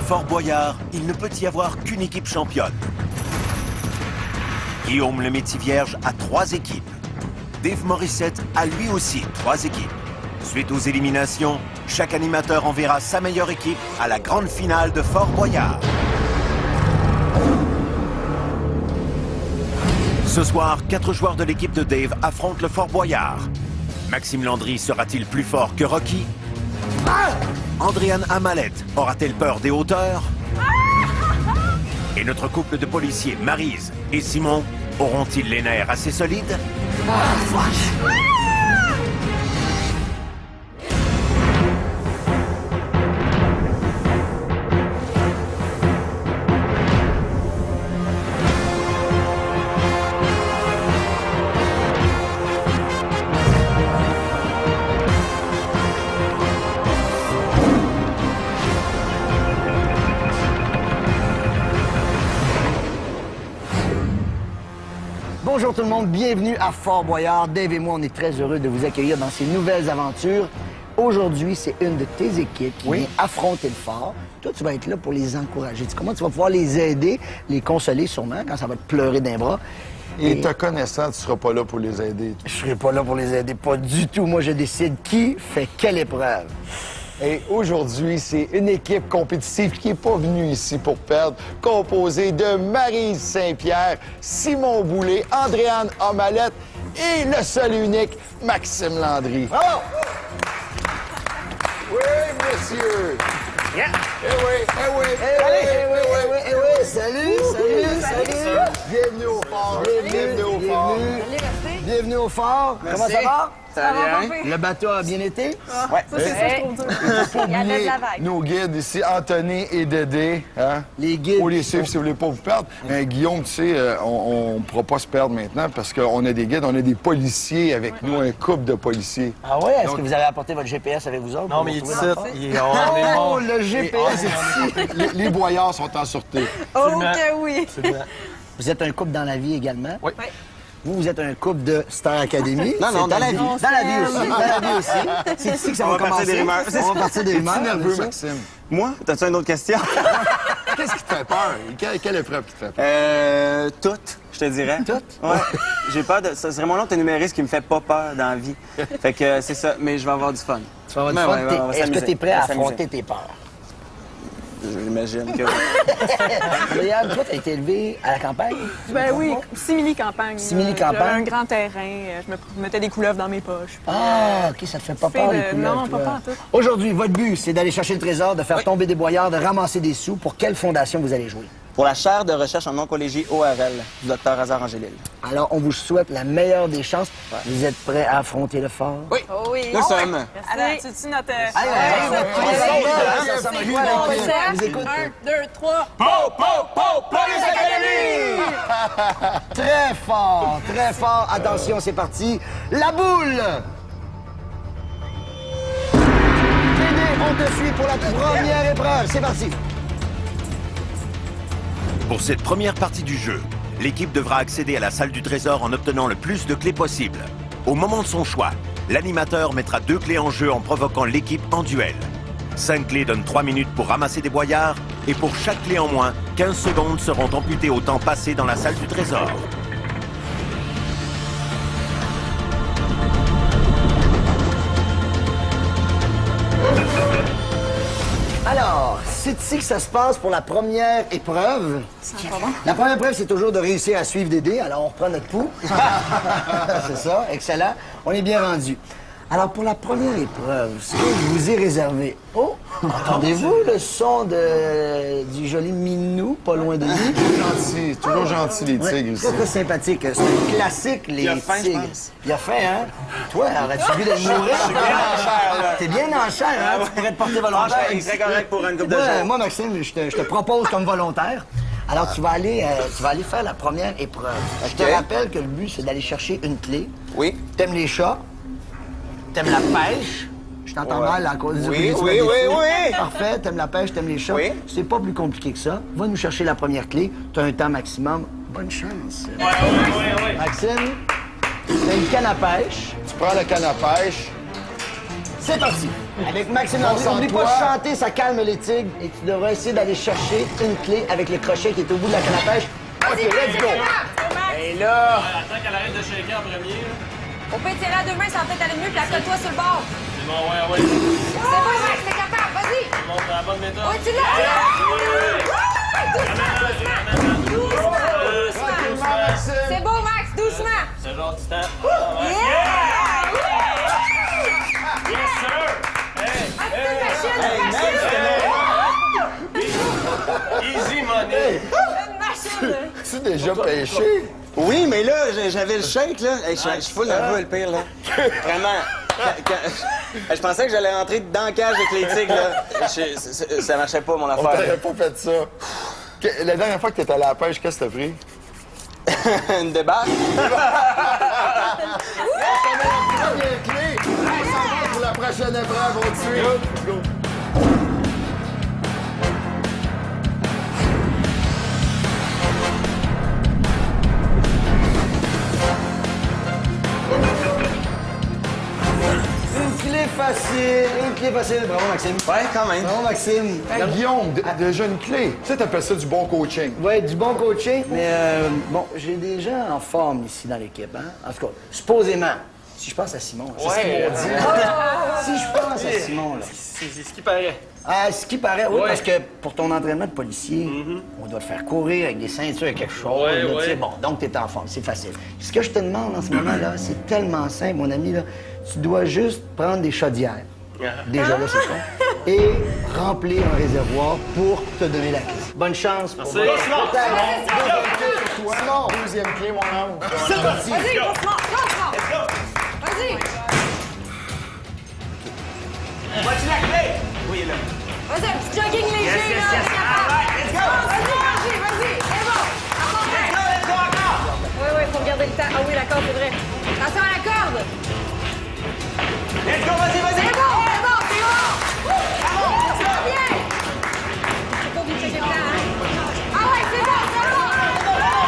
Fort Boyard, il ne peut y avoir qu'une équipe championne. Guillaume le Métis-Vierge a 3 équipes. Dave Morissette a lui aussi 3 équipes. Suite aux éliminations, chaque animateur enverra sa meilleure équipe à la grande finale de Fort Boyard. Ce soir, 4 joueurs de l'équipe de Dave affrontent le Fort Boyard. Maxime Landry sera-t-il plus fort que Rocky? Andréane Amalette aura-t-elle peur des hauteurs? Et notre couple de policiers, Maryse et Simon, auront-ils les nerfs assez solides? Bonjour tout le monde, bienvenue à Fort Boyard. Dave et moi, on est très heureux de vous accueillir dans ces nouvelles aventures. Aujourd'hui, c'est une de tes équipes qui vient affronter le fort. Toi, tu vas être là pour les encourager. Comment tu vas pouvoir les aider, les consoler sûrement quand ça va te pleurer d'un bras. Et te connaissant, tu seras pas là pour les aider. Je serai pas là pour les aider, pas du tout. Moi, je décide qui fait quelle épreuve. Et aujourd'hui, c'est une équipe compétitive qui n'est pas venue ici pour perdre, composée de Maryse Saint-Pierre, Simon Boulay, Andréane Amalette et le seul et unique Maxime Landry. Bravo! Oui, monsieur! Yeah. Eh oui, eh oui, Eh oui, salut! Bienvenue au fort, bienvenue au fort. Bienvenue au fort. Comment ça va? Ça va bien? Le bateau a bien été? Ouais. Ça, c'est ça, je trouve dur. Il y a de la vague. Nos guides ici, Anthony et Dédé. Hein? Les guides. Pour les suivre si vous voulez pas vous perdre. Guillaume, tu sais, on ne pourra pas se perdre maintenant parce qu'on a des guides, on a des policiers avec nous, un couple de policiers. Ah ouais? Est-ce que vous avez apporté votre GPS avec vous autres? Non, mais il est ici. Oh, le GPS est ici! Les boyards sont en sûreté. Oh, que oui! Vous êtes un couple dans la vie également? Oui. Vous êtes un couple de Star Academy. Non, dans la vie. Dans la vie aussi. Dans la vie aussi. C'est ici que ça va commencer. des rumeurs. On va partir des rumeurs. Es-tu nerveux, ça. Maxime? Moi? T'as-tu une autre question? Qu'est-ce qui te fait peur? Quelle épreuve qui te fait peur? Toutes, je te dirais. Toutes? Ouais. J'ai peur de... C'est vraiment l'autre numériste qui me fait pas peur dans la vie. Fait que c'est ça, mais je vais avoir du fun. Tu vas avoir du Ben fun. ouais, on va Est-ce que s'amuser. tu es prêt On va à s'amuser. affronter tes peurs? J'imagine que... Léane, toi, tu as été élevé à la campagne? Ben oui, simili-campagne. Simili-campagne. J'avais un grand terrain, je me mettais des couleuvres dans mes poches. Ah, OK, ça te fait pas peur, les couleuvres, Non, pas toi. peur en tout. Aujourd'hui, votre but, c'est d'aller chercher le trésor, de faire tomber des boyards, de ramasser des sous. Pour quelle fondation vous allez jouer? Pour la chaire de recherche en oncologie ORL du Dr Hazard Angélil. Alors, on vous souhaite la meilleure des chances. Vous êtes prêts à affronter le fort? Oui. Oh oui. Nous sommes. Allez, tu notre... Ça va quoi, la vous écoute? 1, 2, 3. Très fort, très fort. Attention, c'est parti. La boule! Dédé, on te suit pour la première épreuve. C'est parti. Pour cette première partie du jeu, l'équipe devra accéder à la salle du trésor en obtenant le plus de clés possible. Au moment de son choix, l'animateur mettra 2 clés en jeu en provoquant l'équipe en duel. 5 clés donnent 3 minutes pour ramasser des boyards et pour chaque clé en moins, 15 secondes seront amputées au temps passé dans la salle du trésor. Alors, c'est ici que ça se passe pour la première épreuve. La première épreuve, c'est toujours de réussir à suivre Dédé. Alors, on reprend notre pouls. C'est ça, excellent. On est bien rendu. Alors, pour la première épreuve, ce que je vous ai réservé... Oh, entendez-vous le son du joli minou, pas loin de lui? Toujours gentil, les tigres ici. Très, très sympathique. C'est un classique, les Il a faim, je tigres. pense. Il a faim, hein? Toi, aurais-tu vu de mourir? T'es bien en chair, hein? Tu pourrais te porter volontaire. Il serait correct pour une couple de Moi, jours. moi, Maxime, je te propose comme volontaire. Alors, tu vas aller faire la première épreuve. Je te rappelle que le but, c'est d'aller chercher une clé. Oui. T'aimes les chats? T'aimes la pêche? Je t'entends mal à cause du Oui, bruit, tu oui, vas oui, défaut. oui. Parfait, t'aimes la pêche, t'aimes les chats. Oui. C'est pas plus compliqué que ça. Va nous chercher la première clé. T'as un temps maximum. Bonne chance. Maxime, t'as une canne à pêche. Tu prends la canne à pêche, C'est parti. Avec Maxime Landry, n'oublie pas de chanter, ça calme les tigres. Et tu devras essayer d'aller chercher une clé avec le crochet qui est au bout de la canne à pêche. OK, let's go. Et là... Attends qu'elle arrête de shaker en premier. Au pire, tiens à deux mains, ça va peut-être aller mieux, puis accole-toi sur le bord. C'est bon, ouais. C'est bon, Max, t'es capable, vas-y. C'est bon, t'as la bonne méthode. Oui, tu l'as, doucement. C'est beau, Max, doucement. C'est genre du temps. Yes, sir! Une machine. Easy money! Une machine. Tu déjà pêché? Oui, mais là, j'avais le shake, là. Hey, je suis full nerveux, le pire, là. Vraiment. Je pensais que j'allais rentrer dans le cage avec les tigres, là. Ça marchait pas, mon On affaire. t'aurait pas fait ça. La dernière fois que t'étais allé à la pêche, qu'est-ce que t'as pris? Une débarque. Première clé! On s'en va pour la prochaine épreuve, on te suit. Go. Une clé facile. Bravo, Maxime. Ouais, quand même. Bravo, Maxime. Hey, Guillaume, déjà une clé. Tu sais, t'appelles ça du bon coaching. Ouais, du bon coaching. Mais bon, j'ai des gens en forme ici dans l'équipe, hein. En tout cas, supposément. Si je pense à Simon, c'est ce qu'ils m'ont dit. Si je pense à Simon, là. C'est ce qui paraît. Ah, ce qui paraît, oui, parce que pour ton entraînement de policier, on doit te faire courir avec des ceintures et quelque chose. Ouais, là, tu sais. ouais. Bon, donc t'es en forme, c'est facile. Ce que je te demande en ce moment-là, c'est tellement simple, mon ami, là. Tu dois juste prendre des chaudières. Déjà là, c'est con. Et remplir un réservoir pour te donner la clé. Bonne chance. Pour Merci. Simon, deuxième clé, mon homme. C'est parti. Vas-y, doucement, doucement. Vas-y. Vois-tu la clé? Oui, là. Vas-y, un petit jogging léger, là, c'est capable. Vas-y, c'est bon. Oui, faut regarder le temps. Ah oui, la corde, c'est vrai. Attention à la corde. Let's go, vas-y! C'est bon, c'est bon. Tu vas bien. Faut pas oublier de checker le temps, hein. Ah ouais, c'est bon. Il reste vraiment beaucoup de temps.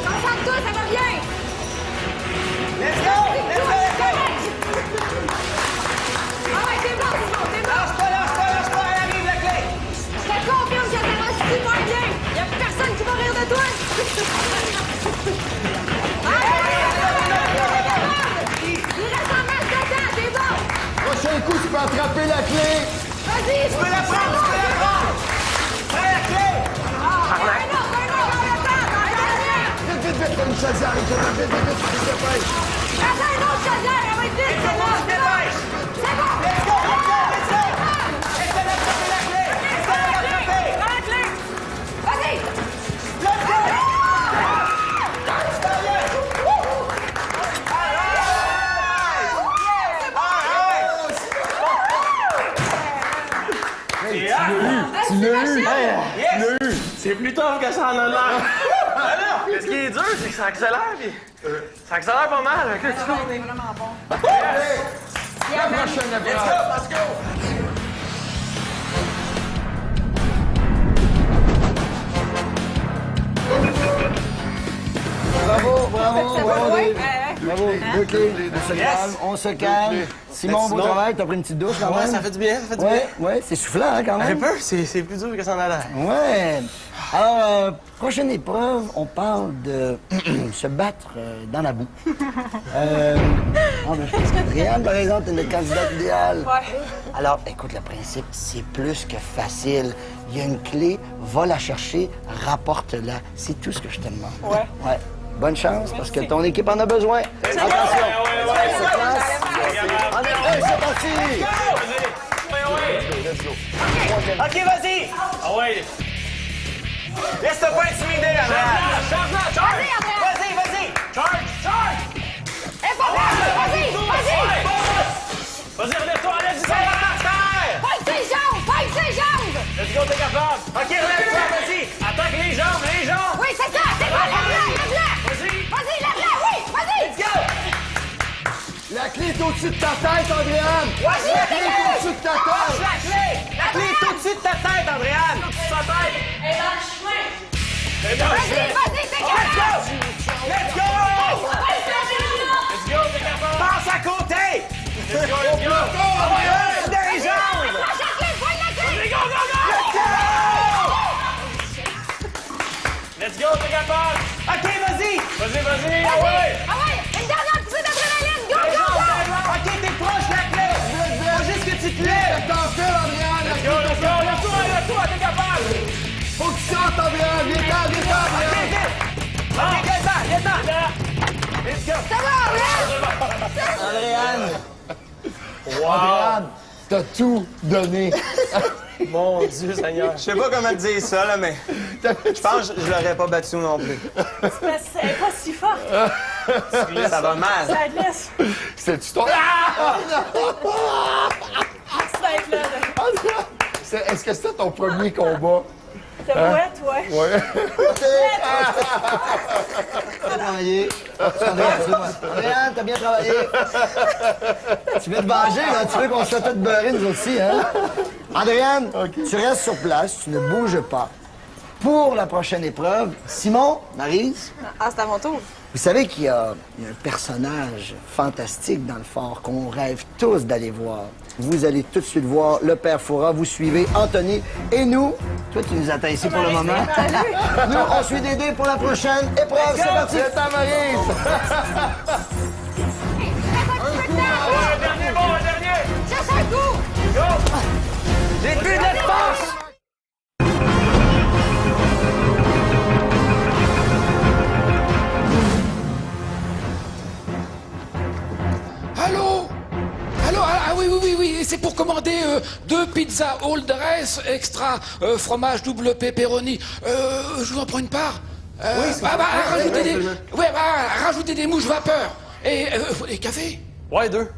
Concentre-toi, ça va bien. Let's go! Ah ouais, c'est bon, c'est bon. Lâche-toi, elle arrive, la clé! Je te confirme que ça va super bien. Il y a personne qui va rire de toi. Il reste en masse de temps, c'est bon. Prochain coup, tu peux attraper la clé. Vas-y, Tu peux la prendre! Prends la clé! Un autre, Vite, t'as une chaudière. Vite, tu te dépêches. attends, un autre chaudière, elle va être vite, c'est bon, c'est bon. C'est bon. Let's go! Essaie d'attraper la clé! Prends la clé. Vas-y. Let's go! Tu l'as eu. Yes! C'est plus tough que ça en a l'air. Mais ce qui est dur, c'est que ça accélère, puis ça accélère pas mal. Fait que là, tu On est vraiment bon. La prochaine épreuve. Let's go! Bravo, bravo, Ça va, bravo, ouais? Dave. Bravo, deux clés. On se calme. Simon, beau travail. T'as pris une petite douche quand Ouais, même? ça fait du bien, Ouais, c'est soufflant hein, quand Un même. peu, c'est plus dur que ça en a l'air. Ouais. Alors, prochaine épreuve, on parle de se battre dans la boue. Je pense que Adrienne, par exemple, est notre candidate idéale. Ouais. Alors, écoute, le principe, c'est plus que facile. Il y a une clé, va la chercher, rapporte-la. C'est tout ce que je te demande. Ouais. Ouais. Bonne chance, parce que ton équipe en a besoin. Attention. Se place. En effet, c'est parti. OK, vas-y! Ah ouais! Laisse-toi pas intimider, Andréane! Charge-la! Charge! Vas-y! Charge! Et pas mal, vas-y. Vas-y, relève-toi! Allez-y! Fight ses jambes. Let's go, t'es capable! OK, relève-toi, vas-y! Attaque les jambes! Oui, c'est ça, c'est bon, lève-la. Vas-y! Vas-y, lève-la, oui, vas-y. Let's go! La clé est au-dessus de ta tête, Andréane. Vas-y, La clé est au-dessus de ta Lâche tête. la clé! La clé est au-dessus de ta tête, Andréane! Sa tête! Et dans le chemin. Et dans le Vas-y, chemin. t'es capable. Let's go, t'es capable! OK, vas-y! Vas-y, ah ouais! Ah ouais! Une dernière poussée d'adrénaline! Go, go, go! OK, t'es proche, la clé! Faut juste que tu te lèves! Attention, Andréan! Let's go, lève-toi, t'es capable! Faut que tu sortes, Andréan! Viens-t'en, Andréan! OK, viens-t'en! Let's go! Ça va, Andréane? Andréane! Andréan, t'as tout donné. Mon Dieu, Seigneur. Je sais pas comment te dire ça, là, mais je pense que je l'aurais pas battu non plus. Elle est pas si forte. Ça va mal. Ça glisse. C'est-tu ton... Ça va être là. Est-ce que c'était ton premier combat? T'as poète, ouais. Ouais. Bien travaillé. Andréane, t'as bien travaillé. Tu veux te venger, là? Tu veux qu'on se soit toutes beurrer, nous aussi, hein? Andréane, tu restes sur place, tu ne bouges pas. Pour la prochaine épreuve, Simon, Maryse, Ah, c'est à mon tour. vous savez qu'il y a un personnage fantastique dans le fort qu'on rêve tous d'aller voir. Vous allez tout de suite voir le Père Fouras, vous suivez Anthony et nous. Toi, tu nous attends ici pour le moment. Nous, on suit Dédé pour la prochaine épreuve. C'est parti. C'est ta Maryse! Un dernier, un dernier! Cherche un coup! J'ai plus de force! Allô? Allô? Ah oui, c'est pour commander 2 pizzas all dress extra fromage double pepperoni. Je vous en prends une part? Rajoutez des mouches vapeur. Et café? Ouais, 2.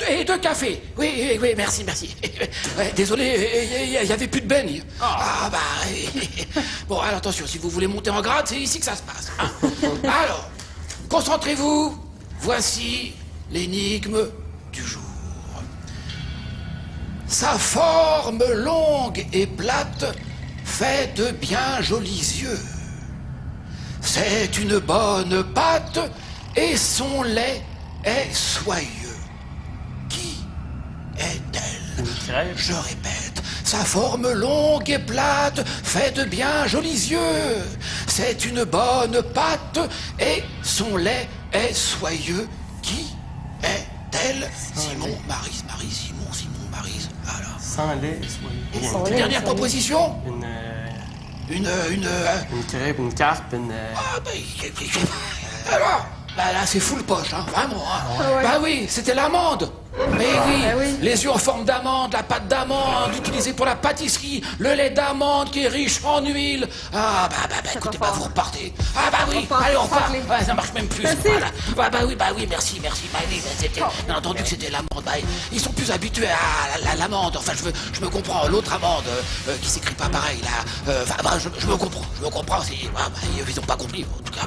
Et 2 cafés. Oui, merci. Ouais, désolé, il y avait plus de beigne. Bon, alors attention, si vous voulez monter en grade, c'est ici que ça se passe. Hein. Alors, concentrez-vous. Voici l'énigme du jour. Sa forme longue et plate fait de bien jolis yeux. C'est une bonne pâte et son lait est soyeux. Qui est-elle? Je répète, sa forme longue et plate fait de bien jolis yeux. C'est une bonne pâte et son lait est soyeux. Qui est-elle? Simon, Maryse, Simon, Maryse. Alors. Sans lait, soyeux. Une dernière proposition? Une crêpe, une carte, une... Alors, là, c'est full poche, hein, vraiment. Hein. Bah oui, c'était l'amande. Mais oui, les yeux en forme d'amande, la pâte d'amande utilisée pour la pâtisserie, le lait d'amande qui est riche en huile. Écoutez, vous repartez. Allez, on repart. Ouais, ça marche même plus. Voilà. Oui, merci. Bien entendu que c'était l'amande. Ils sont plus habitués à l'amande. Enfin, je me comprends. L'autre amande qui s'écrit pas pareil, là. Je me comprends. Ils ont pas compris, en tout cas.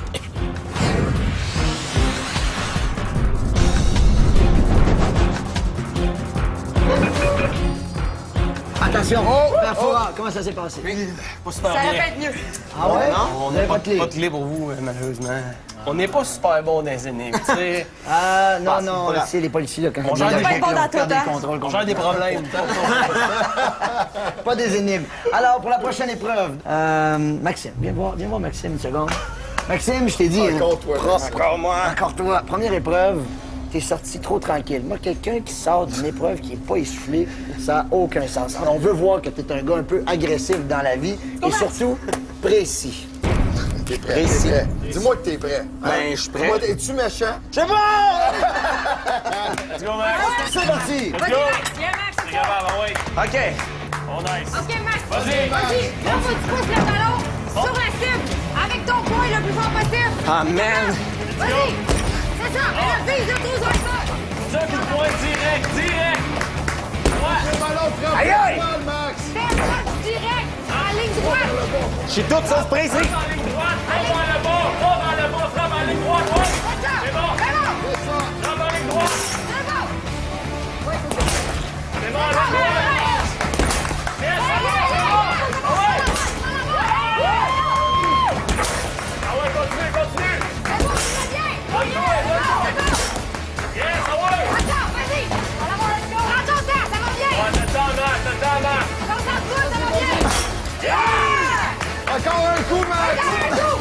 Attention, Père Fouras, comment ça s'est passé? Pas super Ça bien. aurait pu être mieux. Ah ouais? On Vous n'a avez pas pas de clé? de clé pour vous, malheureusement. On n'est pas super bon dans les énigmes, tu sais. Ah, non, voilà. c'est les policiers, là, quand On gère ils des- viennent pas bon dans on perd tout, hein? des contrôles. On gère des problèmes. Pas des énigmes. Alors, pour la prochaine épreuve, Maxime, viens voir Maxime une seconde. Maxime, je t'ai dit... Encore toi. Encore moi. Encore toi. Première épreuve, t'es sorti trop tranquille. Moi, quelqu'un qui sort d'une épreuve qui est pas essoufflé, ça n'a aucun sens. Alors, on veut voir que t'es un gars un peu agressif dans la vie et surtout précis. T'es prêt? T'es prêt. Dis-moi que t'es prêt. Ben, je suis prêt. Dis-moi, es-tu méchant? C'est bon! Let's go, Max. C'est parti! Let's go. Viens, Max, C'est capable, oui. OK. Oh, nice. OK, Max. Vas-y. Là, faut que tu pousses le ballon sur la cible avec ton poing le plus fort possible. Ah, man. Vas-y. C'est ça. Mais là, vise le trou sur ça. Ça, coup de poing direct. Le ballon frappe Aïe, aïe! le bal, Max! Fais ça direct en ligne droite. Je suis toute sauf précis. Frappe en ligne droite. Frappe en le bas. Frappe en ligne droite. Ouais. C'est ça. C'est bon. C'est bon. Frappe en ligne droite. C'est bon. C'est bon, en ligne droite. Yes, ça va, ça va. Ah ouais, continue. C'est bon, c'est bien. Yes, ah ouais. Attends, vas-y. Prends ton temps, ça va bien. Ouais, t'attends, Max. Concentre-toi, ça va bien. Encore un coup, Max! Regarde un coup.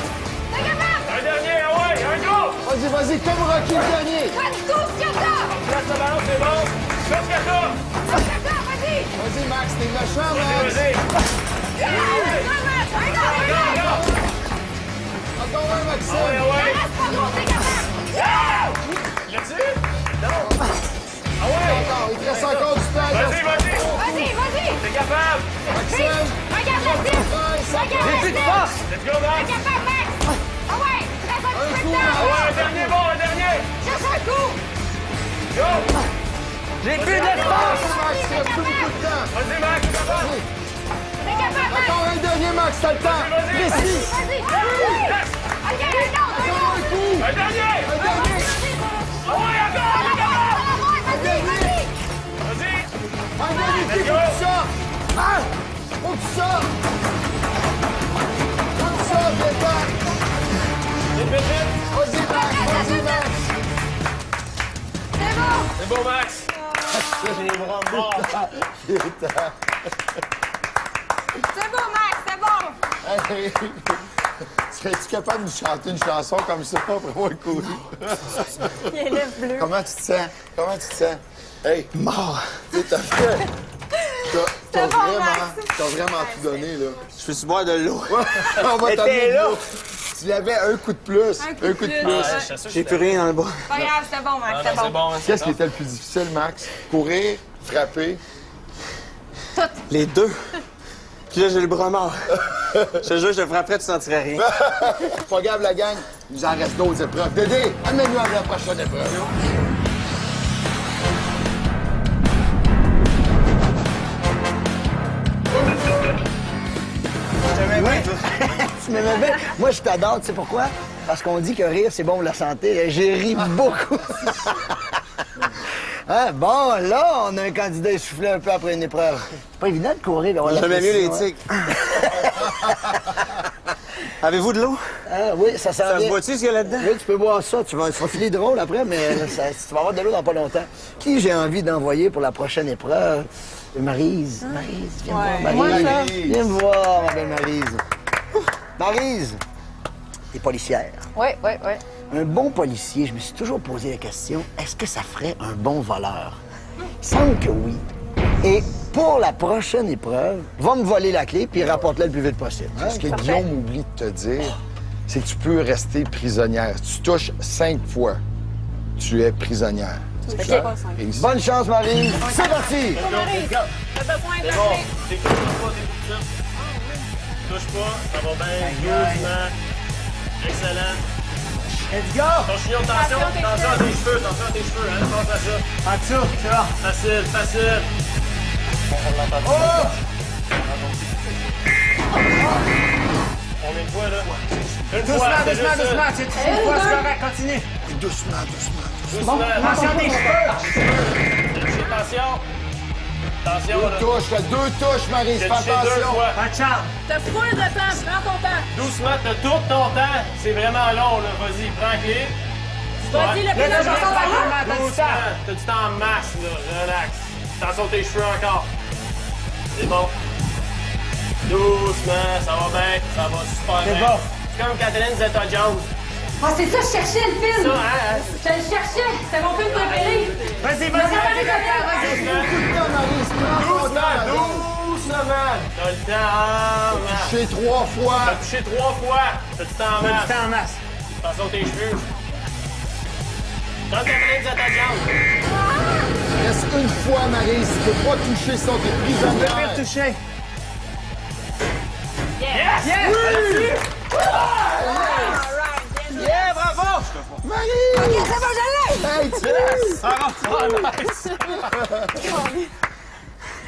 Vas-y, vas-y, comme Rocky le dernier. Pas du tout, ce qu'il y a là! Place le ballon, c'est bon. Fais ce que t'as. Là, vas-y! Vas-y, Max, t'es méchant, Max. Vas-y. Encore un, Maxime. Ouais, ouais. Reste pas gros, t'es capable! L'as-tu? Non. Ah ouais. Encore, il te reste encore du temps. Vas-y, vas-y. Vas-y, vas-y! T'es capable. Maxime. Regarde la cible! Regarde la cible! Let's go, Max. T'es capable, Max! Ah ouais! Reste un petit peu de Ah temps! ouais, un dernier bon, un dernier. Cherche un coup! Go. J'ai plus d'espace. Max, il reste plus beaucoup de temps. Vas-y, Max. T'es capable. T'es capable, Max! Encore un dernier, Max, t'as le temps. Vas-y, vas-y. Précis. Vas-y! Regarde, un autre! Encore un coup. Un dernier. Un dernier. Ah ouais, encore. Vas-y, vas-y! Vas-y. Un dernier coup, Let's faut go. que tu sortes. Ah! Faut que tu sortes. Faut que tu sortes, départ. Vite, vite, vite. Vas-y, Max, vas-y, Max. C'est bon! C'est beau, Max. J'ai les bras morts. C'est bon, Max, c'est bon! Hey, serais-tu capable de nous chanter une chanson comme ça pour avoir couru? Il est lèvres bleues. Comment tu te sens? Comment tu te sens? Hey, mort! Tu sais, t'as fait. T'as bon, vraiment, Max. t'as vraiment tout donné, là. Je peux-tu boire de l'eau? On va Mais t'amener t'es de là. l'eau. Tu avais un coup de plus. Un coup de plus. Ouais, J'ai plus rien dans le bas. Pas grave, c'est bon, Max, Ah c'est non, c'est bon. bon. Qu'est-ce qui était le plus difficile, Max? Courir, frapper. Les deux. Puis là, j'ai le bras mort. Je te jure, je te frapperais, tu sentirais rien. Pas grave, la gang. Il nous en reste d'autres épreuves. Dédé, amène-nous à la prochaine épreuve. Tu m'aimais bien? Moi, je t'adore, tu sais pourquoi? Parce qu'on dit que rire, c'est bon pour la santé. J'ai ri beaucoup. Hein? Bon, là, on a un candidat essoufflé un peu après une épreuve. C'est pas évident de courir. J'aimais mieux les tigres. Avez-vous de l'eau? Ah, oui, ça sent Ça se bien. voit-tu ce qu'il y a là-dedans? Oui, tu peux boire ça. Tu vas filer drôle après, mais tu vas avoir de l'eau dans pas longtemps. Qui j'ai envie d'envoyer pour la prochaine épreuve? Maryse. Maryse, viens me voir. Moi, Maryse, ça. viens me voir, ma belle Maryse. Maryse, t'es policière. Oui. Un bon policier, je me suis toujours posé la question, est-ce que ça ferait un bon voleur? Il semble que oui. Et pour la prochaine épreuve, va me voler la clé puis rapporte-la le plus vite possible. Hein? Ce que Guillaume oublie de te dire, c'est que tu peux rester prisonnière. Si tu touches 5 fois, tu es prisonnière. OK. Et ici- Bonne chance, Maryse. C'est parti! Marie, t'as besoin de la Bon, clé. t'es touche pas, t'es tout ça. Touche pas, ça va bien, doucement. Excellent. Let's go! Ton chignon, attention, attention à tes cheveux, hein, pense à ça. En dessous, c'est bon. Facile, facile. On l'entend pas. Combien de fois, là? Une fois, c'est juste ça. c'est une fois, c'est correct, continue. Doucement, doucement. Doucement. Attention tes cheveux! Attention. Attention, là. Deux touches, là, 2 touches, Maryse, J'ai fais touché 2 attention. fois. Pas de chance. T'as full de temps, prends ton temps. Doucement, te tournes ton temps. C'est vraiment long, là. Vas-y, prends la clé. Vas-y, le plus de chanson par là. Doucement. T'as du temps en masse, là. Relax. Attention tes cheveux encore. C'est bon. Doucement, ça va bien. Ça va super bien. C'est bon. C'est comme Catherine Zeta-Jones. Ah, c'est ça, je cherchais le film! Ça, hein? Je le cherchais! C'est mon film préféré! Vas-y, Doucement, doucement. T'as le temps en masse. Touché 3 fois. T'as touché 3 fois. T'as du temps en masse. en masse. Attention tes cheveux. Comme Catherine Zeta-Jones. Reste une fois, Maryse. Tu peux pas toucher ça, t'es prisonnière. toucher. Yes! Oui! Yeah, bravo! Maryse! Ok, c'est bon, je l'ai! Hey, tu es... Oh, nice!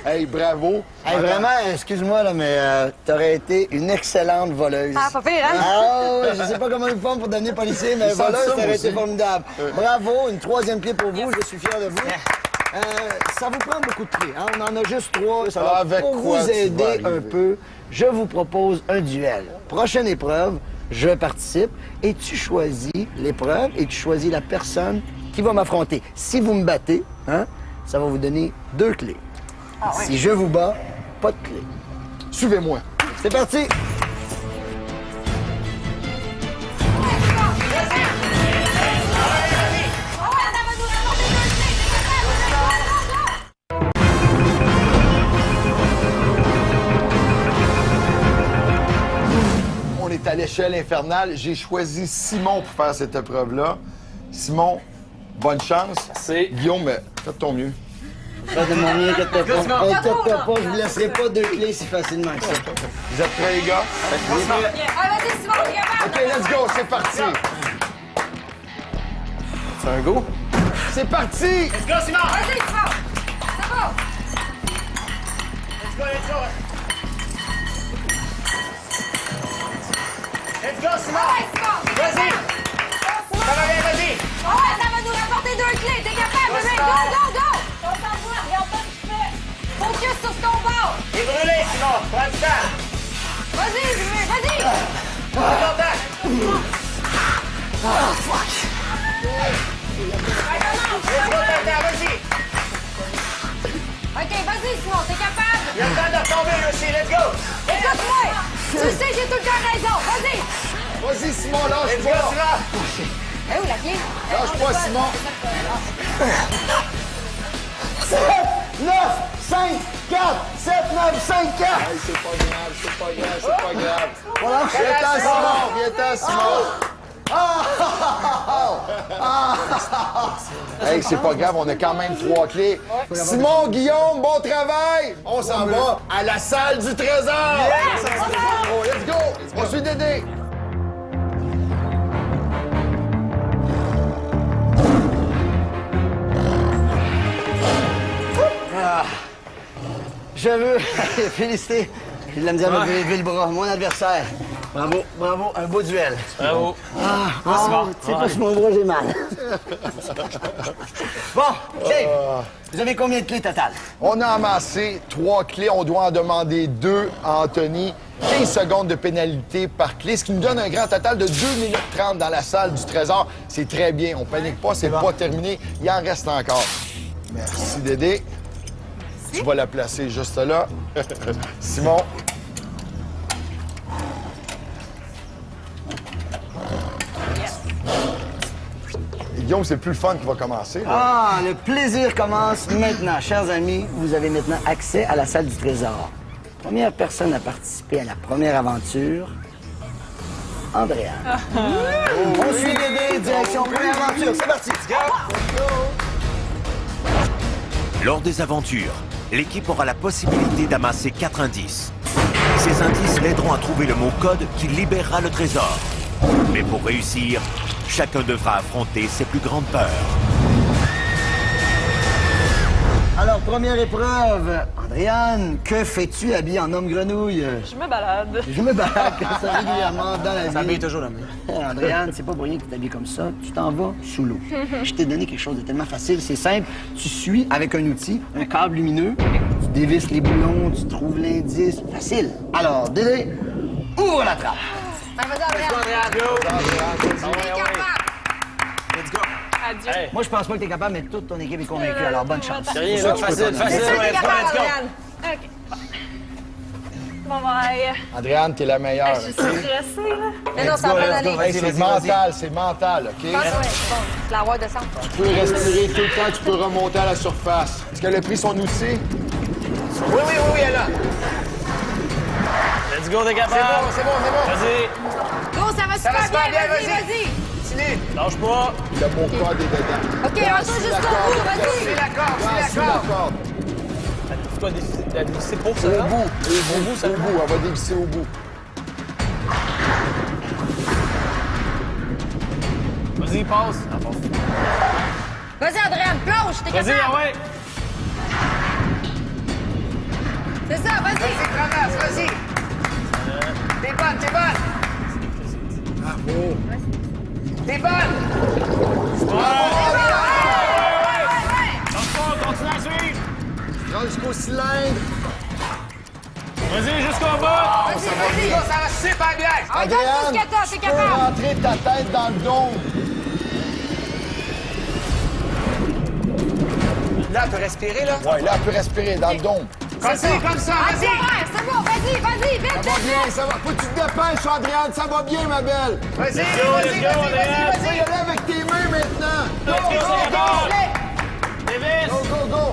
Hey, bravo. Hey, vraiment, excuse-moi, là, mais t'aurais été une excellente voleuse. Ah, pas pire, hein? Ah ouais, je sais pas comment ils font pour devenir policier, mais Ils sentent voleuse, ça, ça moi aurait été aussi. formidable. Bravo, une 3e clé pour vous, je suis fier de vous. Ça vous prend beaucoup de clés, hein? On en a juste 3. Ça va Avec pour quoi vous tu vas aider arriver? un peu. Je vous propose un duel. Prochaine épreuve, je participe et tu choisis l'épreuve et tu choisis la personne qui va m'affronter. Si vous me battez, hein, ça va vous donner 2 clés. Si je vous bats, pas de clé. Suivez-moi. C'est parti! l'échelle infernale. J'ai choisi Simon pour faire cette épreuve-là. Simon, bonne chance. Merci. Guillaume, fais de ton mieux. Fais de mon mieux, inquiète-toi pas. Inquiète-toi pas, je vous laisserai pas 2 clés si facilement que ça. Vous êtes prêts, les gars? Ah, vas-y, Simon, t'es capable. OK, let's go, c'est parti. C'est un go? C'est parti! Let's go, Simon! Vas-y, Simon. C'est bon. Let's go, let's go! Let's go, Simon! Ah ouais, Simon. T'es Vas-y! capable. Ça va bien, vas-y! Ah ouais, ça va nous rapporter 2 clés. T'es capable, bébé. Go, go, go. On s'en voit. Regarde pas ce que tu fais. Focus sur ton bord. T'es brûlé, Simon! Prends du temps! Vas-y, bébé, vas-y. Prends ton temps! Let's go, Tata, vas-y! OK, vas-y, Simon. T'es capable. Il y a le temps de retomber, lui aussi, let's go! Écoute-moi. Tu sais, j'ai tout le temps raison. Vas-y. Vas-y, Simon, lâche Let's go, pas! Simon! Eh où la clé? Lâche pas, Simon! 7, 9, 5, 4, 7, 9, 5, 4. Hey, c'est pas grave, c'est pas grave, c'est pas grave. Voilà. Viens-t'en, Simon, viens-t'en, Simon. Hey, c'est pas grave, on a quand même 3 clés. Simon, Guillaume, bon travail! On s'en va à la salle du trésor! Oh, let's go! On suit Dédé! Je veux féliciter. J'ai de la misère à me lever le bras. Mon adversaire. Bravo, bravo, un beau duel. Bravo! C'est pas sur mon bras, j'ai mal. Bon, Dave, vous avez combien de clés total? On a amassé 3 clés, on doit en demander 2 à Anthony. 15 secondes de pénalité par clé, ce qui nous donne un grand total de 2 minutes 30 dans la salle du trésor. C'est très bien, on panique pas, c'est pas terminé, il en reste encore. Merci, Dédé. Tu vas la placer juste là. Simon. Guillaume, c'est plus le fun qui va commencer. Là. Ah, le plaisir commence maintenant. Chers amis, vous avez maintenant accès à la salle du trésor. Première personne à participer à la première aventure, Andréane. On suit Dédé, direction première aventure. C'est parti. Lors des aventures, l'équipe aura la possibilité d'amasser 4 indices. Ces indices l'aideront à trouver le mot code qui libérera le trésor. Mais pour réussir, chacun devra affronter ses plus grandes peurs. Alors, première épreuve. Andréane, que fais-tu habillée en homme grenouille? Je me balade. Je me balade comme ça régulièrement dans la vie. Ça habille toujours la même. Andréane, c'est pas pour rien que tu t'habilles comme ça. Tu t'en vas sous l'eau. Je t'ai donné quelque chose de tellement facile, c'est simple. Tu suis avec un outil, un câble lumineux. Tu dévisses les boulons, tu trouves l'indice. Facile. Alors, Dédé, ouvre la trappe. Vas-y, Andréane. T'es capable. Let's go! Adieu. Hey. Moi, je pense pas que t'es capable, mais toute ton équipe est convaincue. Alors, bonne chance. C'est rien, là, facile, C'est facile. sûr que t'es Let's go, capable, let's go! Andréane. OK. Bon, bye. Andréane, t'es la meilleure. Je suis stressée, là. Mais non, ça va bien aller. Hey, c'est mental, c'est mental, OK? Je pense, ouais, c'est bon. Je la vois descendre. Tu peux respirer tout le temps, tu peux remonter à la surface. Est-ce qu'elle a pris son outil? Oui, elle est là! Let's go, t'es capable! C'est bon. Vas-y! Go, ça va super bien. Vas-y, vas-y. Lâche pas! Le mot code est dedans. OK, retourne jusqu'au bout. Vas-y. C'est la corde, Suis la corde. Toi, la dévisser pour ça, Au là? bout, au bout, elle va dévisser au bout. Vas-y, passe! Vas-y, Andréane, plonge. T'es Vas-y, capable. ah ouais! C'est ça, vas-y. Traverse, vas-y! T'es bonne! T'es bonne! Continue à suivre! Prends jusqu'au cylindre. Vas-y, jusqu'au bout! Vas-y. Ça va super bien! Regarde tout ce que t'as, t'es tu peux capable. rentrer ta tête dans le dôme. Là, elle peut respirer, là? Ouais, là, elle peut respirer dans le dôme. Comme ça, Ah, c'est vrai, c'est bon. Vas-y, vite, Ça va bien, ça va. Faut que tu te dépêches, Andréane, ça va bien, ma belle. Let's go, Andréane! Tu peux y aller avec tes mains maintenant. Let's go! Davis! Go.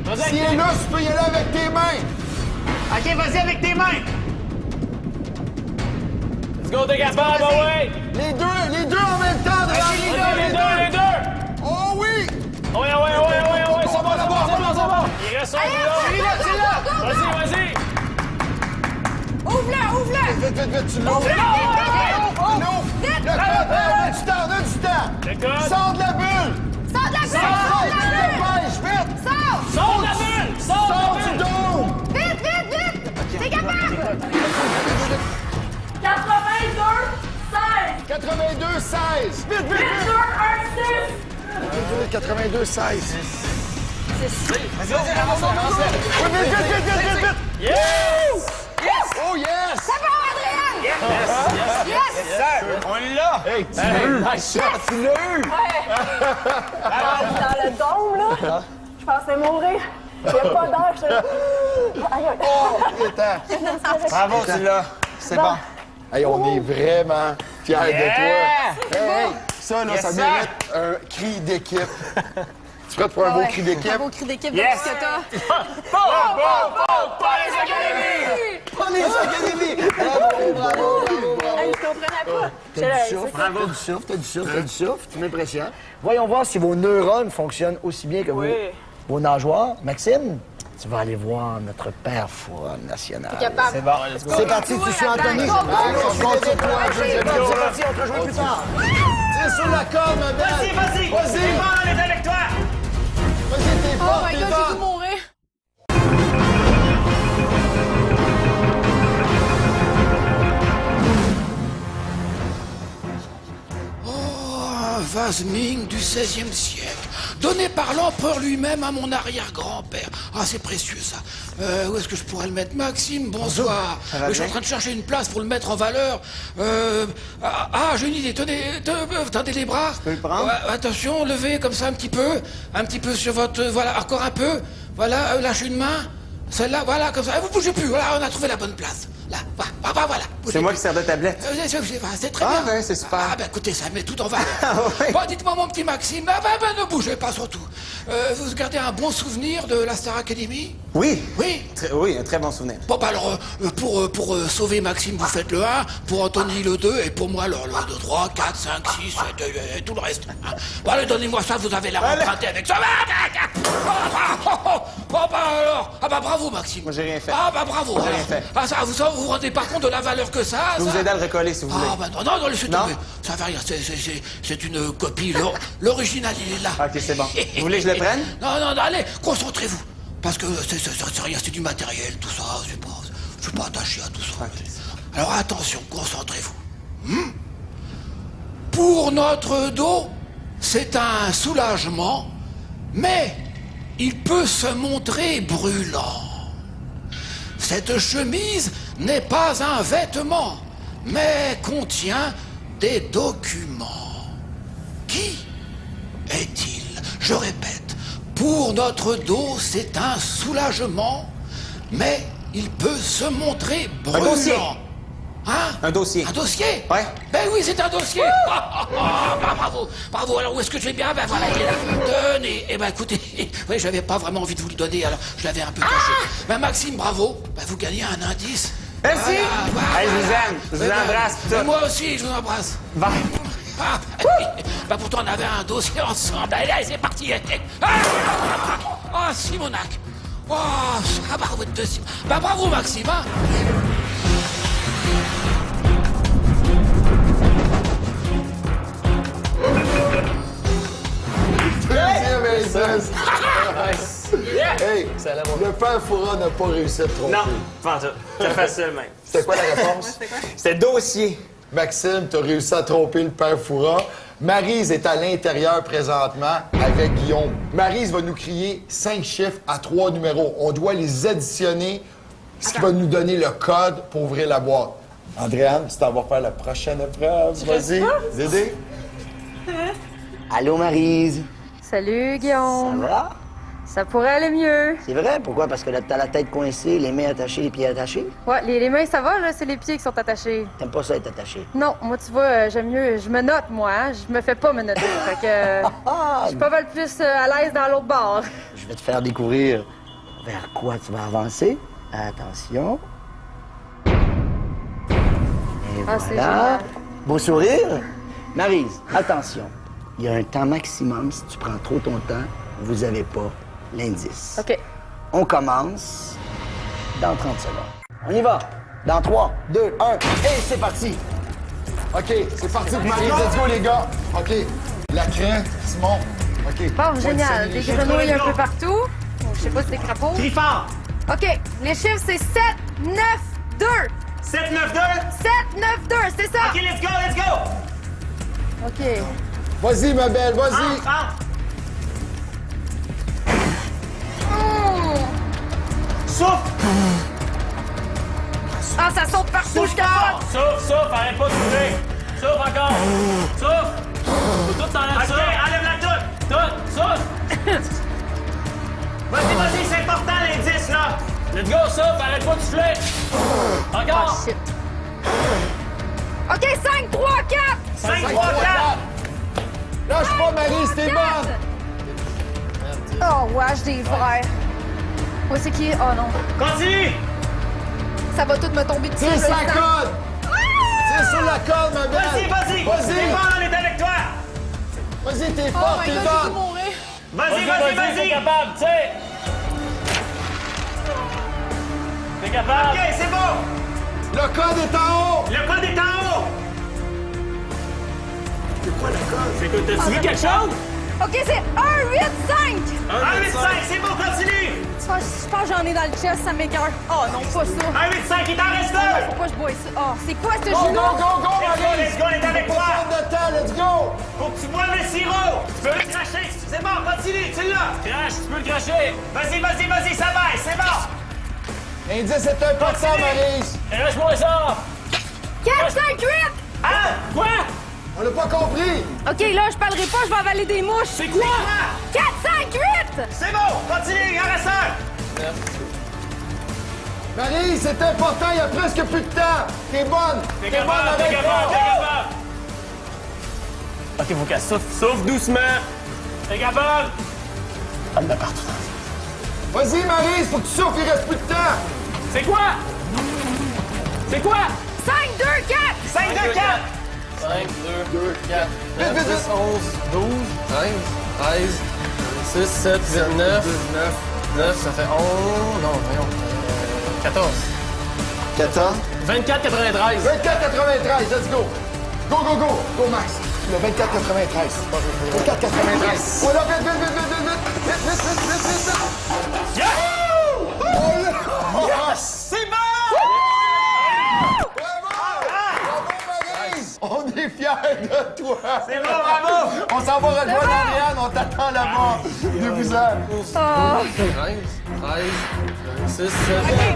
Vas-y, Si elle est là, tu peux y aller avec tes mains. OK, vas-y avec tes mains! Let's Let's go, t'es capable, ouais! Les deux en même temps, Andréane! Les deux! Oh oui! Ouais, c'est bon! Il reste un boulot! Vas-y! Ouvre-le! Vite, tu l'ouvres! Vite! Donne du temps! Le code! Sors de la bulle! Vite! Sors la bulle! Sors du dôme! Vite! T'es capable! 82, 16! Vite! 82, 16! Vas-y, avance-le. Oui, vite! Yes! Oh yes! Ça va, Adrien! Yes! On l'a! Hey, tu l'as eu! Nice shot! Tu l'as eu! Dans le dôme, là, je pensais mourir. Il n'y a pas d'air, je... Aïe, aïe. Oh, attends. Bravo, tu l'as. C'est bon. Hey, on est vraiment fiers de toi. Hey, ça, là, Yes, ça sir. mérite un cri d'équipe. Tu prêtes pour un beau cri d'équipe? Un beau cri d'équipe Yes. de tout ce que t'as. Pas les académies! On est académies! Bravo! Hey, je comprenais pas. T'as du souffle, tu m'impressionnes. Voyons voir si vos neurones fonctionnent aussi bien que vos nageoires. Maxime, tu vas aller voir notre père Fouron national. Capable. C'est bon. C'est parti, tu suis Anthony. Go, go, Allez, go, on compte sur toi. C'est parti, on te rejoint plus tard. Tire sur la corde, ma belle! Vas-y! Vas-y! C'est bon, on est avec toi! Vas-y, t'es Oh fort, my t'es God, j'ai fort! dû mourir. Un vase Ming du XVIe siècle, donné par l'empereur lui-même à mon arrière-grand-père. Ah, c'est précieux, ça. Où est-ce que je pourrais le mettre? Maxime, bonsoir. Je suis en train de chercher une place pour le mettre en valeur. J'ai une idée. Tendez les bras. peux le prendre? Ouais, attention, levez comme ça un petit peu sur votre... Voilà, encore un peu. Voilà, lâchez une main. Celle-là, voilà, comme ça. Vous bougez plus. Voilà, on a trouvé la bonne place. Là, voilà. C'est moi qui sers de tablette. C'est très Ah, bien. ouais, c'est super. Ah, ben écoutez, ça met tout en valeur. Ouais. Bon, dites-moi, mon petit Maxime, ne bougez pas surtout. Vous gardez un bon souvenir de la Star Academy? Oui. Oui. Oui, un très bon souvenir. Bon, bah alors, pour sauver Maxime, vous faites le 1, pour Anthony le 2, et pour moi, alors, le 2, 3, 4, 5, 6, 7, et tout le reste. Bon, allez, donnez-moi ça, vous avez l'air emprunté avec ça. Bon, bah alors, bravo, Maxime. Moi, j'ai rien fait. Ah, bah bravo. J'ai rien alors. fait. Ah, ça, vous rendez pas compte de la valeur que ça a, Je vais ça? vous aider à le recoller si vous voulez. Ah, bah non, laissez Non? tomber. Ça fait rien, c'est une copie. L'original, il est là. Ok, c'est bon. Vous voulez que je le prenne? Non, allez, concentrez-vous. Parce que c'est rien, c'est du matériel, tout ça. Je suis pas attaché à tout ça. Alors attention, concentrez-vous. Pour notre dos, c'est un soulagement, mais il peut se montrer brûlant. Cette chemise n'est pas un vêtement, mais contient des documents. Qui est-il? Je répète, pour notre dos, c'est un soulagement, mais il peut se montrer brûlant. dossier. Hein? Un dossier. Un dossier? Ouais. Ben oui, c'est un dossier. Bravo. Alors où est-ce que je vais bien? Ben voilà, il est là. Tenez. Eh ben écoutez, oui, j'avais pas vraiment envie de vous le donner, alors je l'avais un peu caché. Ben Maxime, bravo. Ben vous gagnez un indice. Merci. Voilà. Hey, je vous aime. Je vous embrasse. Ben, moi aussi, je vous embrasse. Bye. Bah pourtant on avait un dossier ensemble. Allez, c'est parti. Simonac. Bravo de Simon. Bah bravo Maxime. Hein. Deuxième indice. Hey, le père Fouron n'a pas réussi à te tromper. Non, pas en tout. C'est facile, même. C'était quoi la réponse? C'était dossier. Maxime, tu as réussi à tromper le père Fouron. Maryse est à l'intérieur présentement avec Guillaume. Maryse va nous crier 5 chiffres à 3 numéros. On doit les additionner, ce qui va nous donner le code pour ouvrir la boîte. Andréane, tu t'en vas faire la prochaine épreuve. Vas-y, Zédé. Allô, Maryse. Salut Ça Guillaume. va? Ça pourrait aller mieux. C'est vrai? Pourquoi? Parce que là, t'as la tête coincée, les mains attachées, les pieds attachés? Ouais, les mains ça va, là, c'est les pieds qui sont attachés. T'aimes pas ça être attaché? Non, moi tu vois, j'aime mieux, je me note moi, hein, je me fais pas me noter. Fait que je suis pas mal plus à l'aise dans l'autre bord. Je vais te faire découvrir vers quoi tu vas avancer. Attention. Et Ah, c'est Voilà. génial. Beau sourire. Maryse, attention. Il y a un temps maximum. Si tu prends trop ton temps, vous n'avez pas l'indice. OK. On commence dans 30 secondes. On y va. Dans 3, 2, 1, et c'est parti. OK, c'est parti pour Maryse. Let's go, les gars. OK. La craie, Simon. OK. Bon, génial. Des grenouilles un peu partout. Je sais pas si c'est des crapauds. Crie fort! OK. Les chiffres, c'est 7, 9, 2. 7, 9, 2! 7, 9, 2, c'est ça. OK, let's go, let's go! OK. Vas-y, ma belle, vas-y. Entre! Souffle! Ah, ça saute partout, je capote. Souffle, arrête pas de souffler. Souffle encore. Souffle. Faut tout t'enlève ça. OK, enlève-la toute! Tout, souffle. Vas-y, c'est important l'indice, là! Let's go, souffle, arrête pas de souffler. Encore. Oh, shit. OK, 5, 3, 4. 5, 3, 4! Lâche pas, Maryse, t'es bonne. Oh, wesh, des frères. Où c'est qui? Oh non. Continue! Ça va tout me tomber dessus. Tire je sa le sens. corde. Tire sur la corde, ma belle. Vas-y! Vas-y. C'est bon, on est avec toi! Vas-y, t'es Oh forte, my t'es God, j'ai dû bonne. mourir. Vas-y! T'es capable, tu sais. T'es capable. OK, c'est bon! Le code est en haut. Le code est en haut! C'est quoi, t'as-tu vu quelque chose? OK, c'est 1, 8, 5. 1, 8, 5, c'est bon, continue! Je pense que j'en ai dans le chest, ça m'écoeure. Oh non, pas ça. 1, 8, 5, il t'en reste 2! Faut pas que je bois ça. Oh, c'est quoi ce Go, go, genou? go, Maryse. Let's go, on est avec Pas toi! perdre de temps, let's go. Faut que tu boives le sirop! Tu peux le cracher! C'est bon, continue, tu l'as! Crache, tu peux le cracher. Vas-y, ça baisse, c'est bon! L'indice est important, Continue. Maryse. Lâche-moi ça. 4, 5, 8. Hein? Quoi? On l'a pas compris. OK, là, je parlerai pas, je vais avaler des mouches. C'est quoi? 4, 5, 8. C'est bon, continue, il en reste un! Maryse, c'est important, il y a presque plus de temps. T'es bonne. T'es T'es bonne capable, t'es avec capable, moi. t'es capable. OK, faut qu'elle souffle. Souffle doucement. T'es capable. Elle partout. Vas-y, Maryse, faut que tu souffles, il reste plus de temps. C'est quoi? C'est quoi? 5, 2, 4. 5, 2, 4! 5, 2, 4, 9, 10, 11, 12, 13, 13, 6, 7, 8, 9, 9, ça fait 11, non, voyons, 14. 14. 24,93. 24,93, let's go. Go, go, go. Go, Max. Le 24,93. 24,93. Oh là, vite. Yes! C'est bon! On est fiers de toi! C'est bon, bravo! On s'en va rejoindre Andréane, on t'attend là-bas! Déboussant! 13, 6, 7, OK,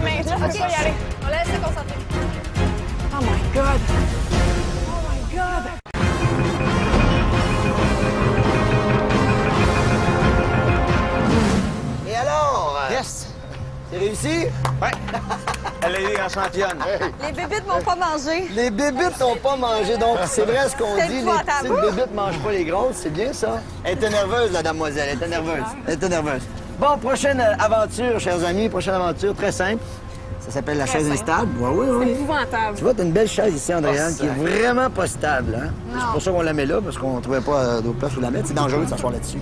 mais là, je peux pas y aller. On laisse se concentrer. Oh my God. Oh my God. Et alors? Yes! C'est réussi? Ouais! Elle est en championne. Les bébites m'ont pas mangé. Les bébites n'ont pas mangé, donc c'est vrai ce qu'on C'est dit. Les épouvantable. petites bébites mangent pas les grosses, c'est bien ça? Elle était nerveuse, la damoiselle, elle était nerveuse. Elle était nerveuse. Bon, prochaine aventure, chers amis, prochaine aventure très simple. Ça s'appelle la chaise instable. Oui, oui, C'est oui. épouvantable. Tu vois, t'as une belle chaise ici, Andréane, qui est vraiment pas stable. Hein? C'est pour ça qu'on la met là, parce qu'on trouvait pas d'autre place où la mettre. C'est dangereux de s'asseoir là-dessus.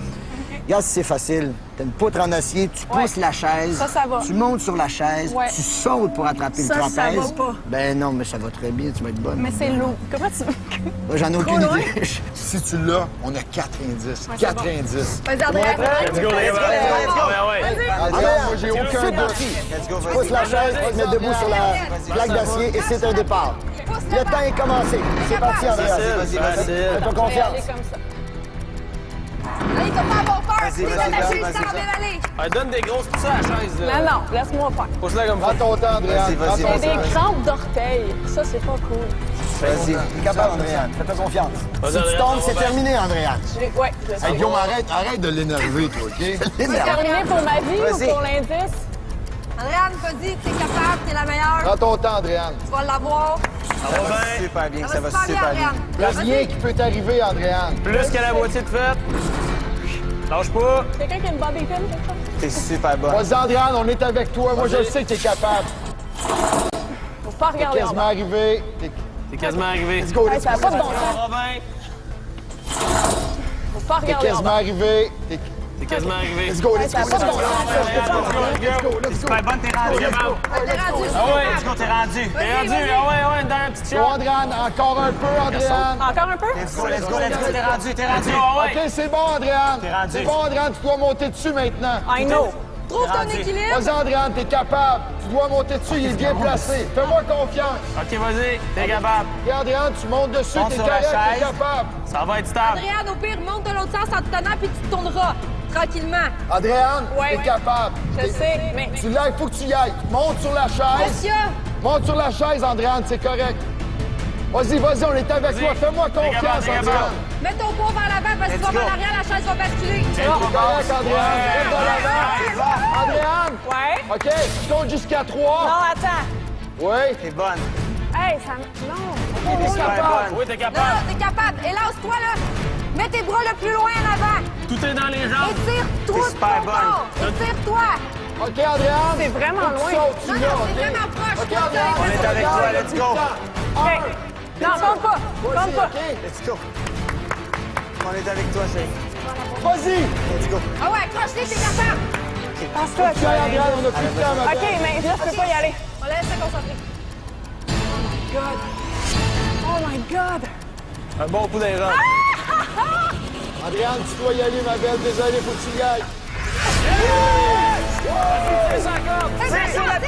Regarde si c'est facile. T'as une poutre en acier, tu pousses la chaise. Ça va. Tu montes sur la chaise, Ouais. tu sautes pour attraper le Ça trapèze. va pas. Ben non, mais ça va très bien, tu vas être bonne. Mais c'est lourd. Comment tu veux? Moi, j'en ai aucune loin. idée. Si tu l'as, on a 4 indices. Ouais, 4 c'est indices. Vas-y, Andréane. Let's go, les gars. Ouais. Andréane, moi, j'ai aucun C'est doute. parti. Let's go, Tu vas-y. pousses la chaise, tu te mets debout sur la plaque d'acier et c'est un départ. Le temps est commencé. C'est parti, Andréane. Vas-y. Fais-toi confiance. Aller comme ça. Allez, t'as pas avoir peur. Vas-y, Tu vas-y, vas la vas-y, chaise, vas-y, ça va vas-y. bien aller. Elle donne des grosses poussées à la chaise. là. Non, laisse-moi faire. Pousse-la comme ça. Prends ton temps, Andréane. Vas-y, Prends vas-y, ton J'ai vas-y. temps. des crampes d'orteils. Ça, c'est pas cool. Vas-y. T'es capable, Andréane. Fais-toi confiance. Vas-y, Si tu Andréane, tombes, ça c'est va bien. terminé, Andréane. Ouais, je sais. Hey, Guillaume, arrête de l'énerver, toi, OK? C'est terminé pour ma vie ou Vas-y. pour l'indice? Andréane, vas-y, t'es capable, t'es la meilleure. Prends ton temps, Andréane. Tu vas l'avoir. Ça va super bien, ça va super bien. Andréane. Il n'y a rien qui peut t'arriver, Andréane. Plus qu'à la moitié de fête. Lâche pas. Quelqu'un qui a une bobby pin, quelque chose? T'es super bonne. Vas-y, Andréane, on est avec toi. Moi, je le sais que t'es capable. Faut pas T'es regarder en quasiment bas. arrivé. T'es quasiment arrivé. Let's go, Hey, let's ça go. a pas de bon Ça sens. va bien. Faut pas T'es regarder en quasiment bas. arrivé. T'es quasiment arrivé. Let's go, let's go, Hey, ça a let's pas de go. bon sens. Let's go, let's go. Super bonne, t'es rendu. T'es rendu, Ah ouais, Let's go, t'es rendu. t'es rendu. Ah ouais, une dernière petite Go, shot. Andréane, encore un peu, Andréane. Encore un peu? Let's go, let's go, let's go, t'es rendu, t'es rendu. Ah ouais. OK, c'est bon, Andréane. T'es rendu. C'est bon, Andréane, tu dois monter dessus maintenant. I know. Trouve ton équilibre. Vas-y, Andréane, t'es capable. Tu dois monter dessus, il est bien placé. Fais-moi confiance. OK, vas-y. T'es capable. Et Andréane, tu montes dessus, Monte t'es sur la correct, t'es chaise. capable. Ça va être stable. Adriane, au pire, monte de l'autre sens en te tenant, puis tu te tourneras. Tranquillement. Andréane, Ouais. t'es capable. Je sais, mais... Tu l'as, il faut que tu y ailles. Monte sur la chaise. Monsieur, Monte sur la chaise, Andréane, c'est correct. Vas-y, vas-y, on est avec toi. Fais-moi confiance, capable, t'es capable. Andréane. mets ton poids vers l'avant parce que tu vas vers l'arrière, la chaise va basculer. C'est correct, Andréane. Reste dans l'avant. Andréane, Ouais? OK, tu comptes jusqu'à 3. Non, attends. Oui. T'es bonne. Hey, ça... Non. T'es Super capable. bonne. Oui, t'es Non, capable. non, t'es capable. Élasse-toi, là. Mets tes bras le plus loin en avant. Tout est dans les jambes. Étire-toi T'es de super ton bonne. corps. Étire-toi. OK, Andréane. C'est vraiment Faut que tu loin. sautes, tu Non, l'as, non, OK? c'est vraiment proche. OK, Andréane. On est avec toi, let's go. Hey. Non, compte pas. Compte pas. OK. Let's go. On est avec toi, chérie. Vas-y. Let's go. Ah ouais, accroche-les, t'es capable. Passe-toi. Tiens, Andréane, on a plus de temps, ma OK, belle. mais là, je peux pas y aller. On la laisse se concentrer. Oh my God. Un bon coup des jambes. Andréane, tu dois y aller, ma belle. Désolé, faut que tu y ailles. C'est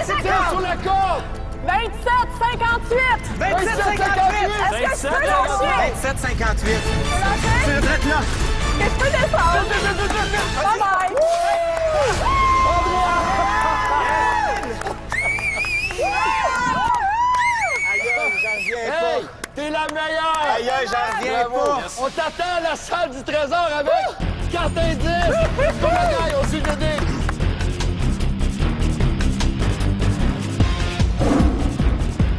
ça, Tire sur la corde. 27, 58. 27, 58. Est-ce que tu peux lâcher? 27, 58. Lâcher? Tu retraites là. Que je peux descendre? Bye bye. Hey, t'es la meilleure. Aïe, aïe, j'en reviens pas. On t'attend à la salle du trésor avec carte indice. Comme la gagne, on suit le dé.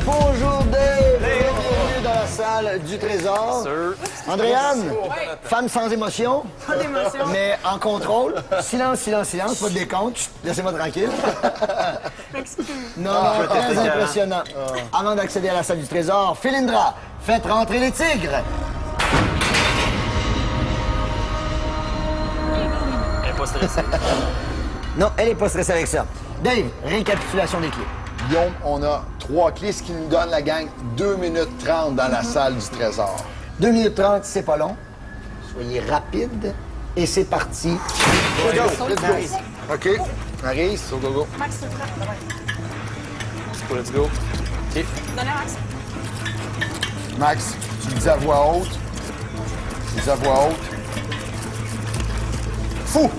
Bonjour Dave! Bienvenue dans la salle du trésor. Andréane, femme sans émotion. Pas d'émotion. Mais en contrôle. Silence, silence, silence. Pas de décompte. Chut, laissez-moi tranquille. Non, non, très impressionnant. Avant d'accéder à la salle du trésor, Philindra, faites rentrer les tigres. Elle est pas stressée. Non, elle est pas stressée avec ça. Dave, récapitulation des clés. Guillaume, on a 3 clés, ce qui nous donne la gang 2 minutes 30 dans la salle du trésor. 2 minutes 30, c'est pas long. Soyez rapide. Et c'est parti. Let's go. OK. Maryse, go, go, go. Max, tu le prends. Let's go. OK. Donnez Max. Max, tu le dis à voix haute. Tu le dis à voix haute. Fou!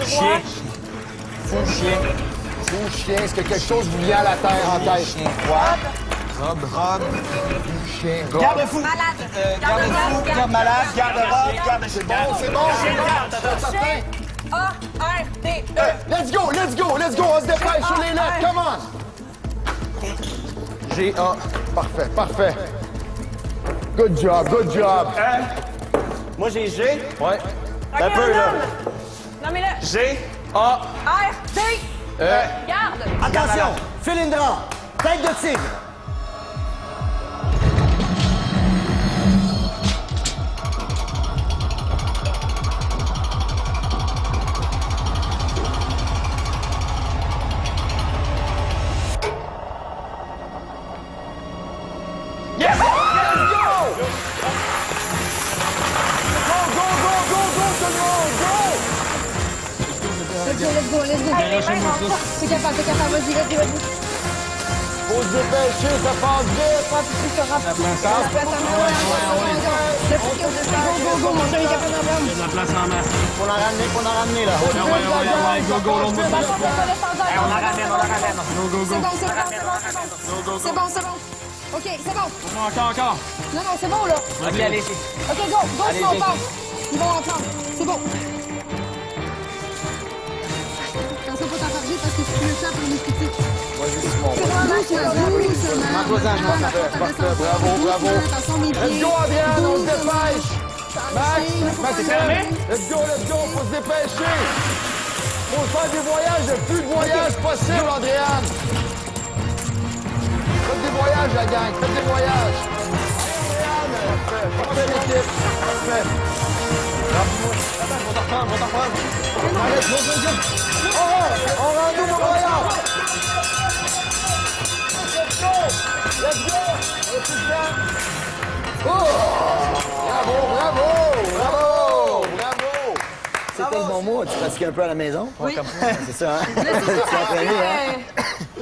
Chien. Fou chien. Fou, chien, est-ce que quelque chose vous vient à la terre en tête? Chien quoi? Robe. Chien, Garde-fou. Malade. Garde-fou. Garde malade. Garde-robe. Garde-chien. bon, c'est bon, certain. A-R-D-E. Let's go, let's go, let's go, on se dépêche sur les lettres, come on! G-A. Parfait, parfait. Good job, good job. Moi, j'ai G. Ouais. Un peu, là. Non, mais là, G. A. R-D. Garde. Attention, Philindra, tête de tigre. Yes! Let's go! Go, go, go, go, go, tout le monde, go! Let's go. T'es capable, vas-y. Faut se dépêcher, ça passe vite. Pas plus que rapide. La place en main. Go, mon chéri, capable d'en prendre. Il y a de la place en masse. Faut la ramener, là. Faut vite, la gang, Go, go, l'autre bout. On la ramène. Go, go, go. C'est bon. OK, c'est bon. Encore. Non, c'est bon, là. OK, allez-y. OK, go, sinon on passe. Ils vont entendre. C'est bon. Attention, pas t'enfarger parce que si tu le tapes, on est critique. Vas-y, Simon. Parfait, bravo. Attention, mes pieds. Let's go, Adrienne, on se dépêche. Max, T'es fermé? let's go, faut se dépêcher. Faut faire des voyages, le plus de voyages possible, Adrienne. Faites des voyages, la gang. Faites des voyages. Parfait, l'équipe. Parfait. Arrête, on rend nous, mon voyage. Let's go! Oh! Bravo, bravo! Bravo! Bravo! C'était le bon mot. Tu pratiques un peu à la maison? Oui. C'est ça, hein? Là, c'est Tu t'es entraîné, hein?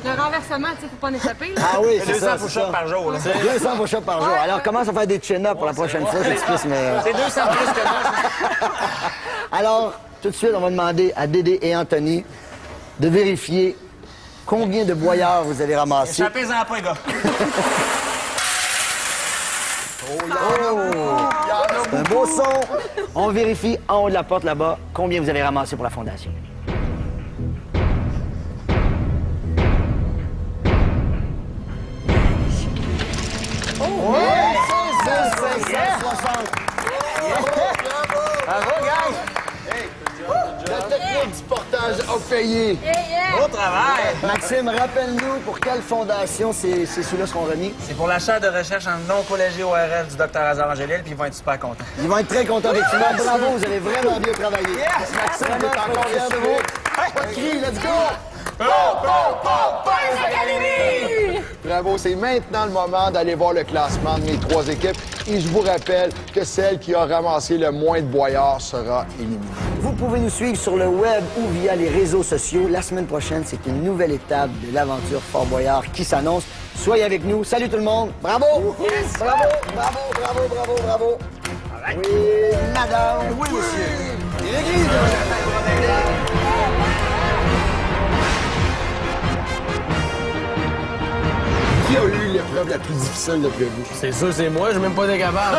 le renversement, tu sais, faut pas en échapper. Là. Ah oui, c'est ça. 200 push-ups par jour, là. 200 push-ups par jour. Alors, commence à faire des chin-ups pour la prochaine fois. J'explique, mais... C'est 200 plus que moi. Alors, tout de suite, on va demander à Dédé et Anthony de vérifier combien de boyards vous avez ramassés. Échappez-en pas, les gars. C'est un beau son. On vérifie en haut de la porte là-bas combien vous avez ramassé pour la fondation. Oh! 1560. Bravo, gang! La technique du portage a payé. Beau travail! Maxime, rappelle-nous pour quelle fondation ces sous-là seront remis. C'est pour la chaire de recherche en non-collégé ORL du Dr Hazard Angélil, puis ils vont être super contents. Ils vont être très contents effectivement. Bravo, vous avez vraiment bien travaillé. Yes! Maxime, on est encore fiers de vous. Pas de cri, let's go! Bravo, c'est maintenant le moment d'aller voir le classement de mes trois équipes. Et je vous rappelle que celle qui a ramassé le moins de boyards sera éliminée. Vous pouvez nous suivre sur le web ou via les réseaux sociaux. La semaine prochaine, c'est une nouvelle étape de l'aventure Fort Boyard qui s'annonce. Soyez avec nous. Salut tout le monde. Bravo! Yes! Bravo, bravo, bravo, bravo, bravo. Oui, madame. Oui, monsieur. Et l'église. Qui a eu l'épreuve la plus difficile d'après vous? C'est sûr, c'est moi, j'ai même pas été capable.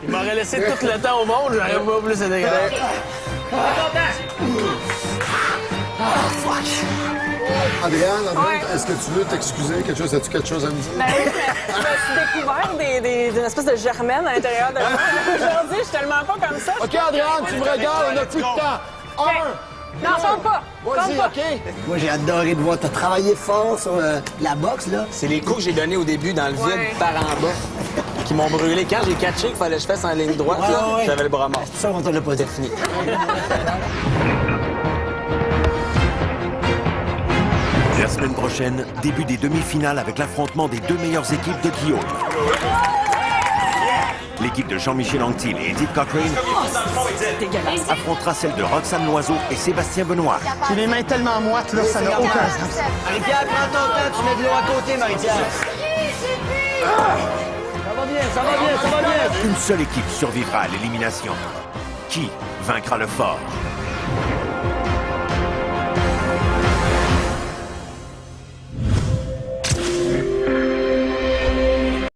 Il m'aurait laissé tout le temps au monde, j'aurais pas plus été capable. Andréane, est-ce que tu veux t'excuser? As-tu quelque chose à me dire? Ben oui, je me suis découvert des espèces de germaines à l'intérieur de moi. Aujourd'hui, je suis tellement pas comme ça. OK, Andréane, tu me regardes, on a plus de temps. Non, compte pas. Vas-y, Compte pas. OK? Moi, j'ai adoré de voir. T'as travaillé fort sur la boxe, là. C'est les coups que j'ai donnés au début dans le vide, Ouais. par en bas, qui m'ont brûlé. Quand j'ai catché qu'il fallait que je fasse en ligne droite, Ouais, là, ouais. j'avais le bras mort. Ça, on te l'a pas dit. Fini. La semaine prochaine, début des demi-finales avec l'affrontement des deux meilleures équipes de Guillaume. L'équipe de Jean-Michel Anctil et Edith Cochrane affrontera celle de Roxane Loiseau et Sébastien Benoît. J'ai les mains tellement moites, là, ça n'a aucun sens. Marie-Pierre, prends ton temps, tu mets de l'eau à côté, Marie-Pierre. Ça va bien, ça va bien, ça va bien. Une seule équipe survivra à l'élimination. Qui vaincra le fort?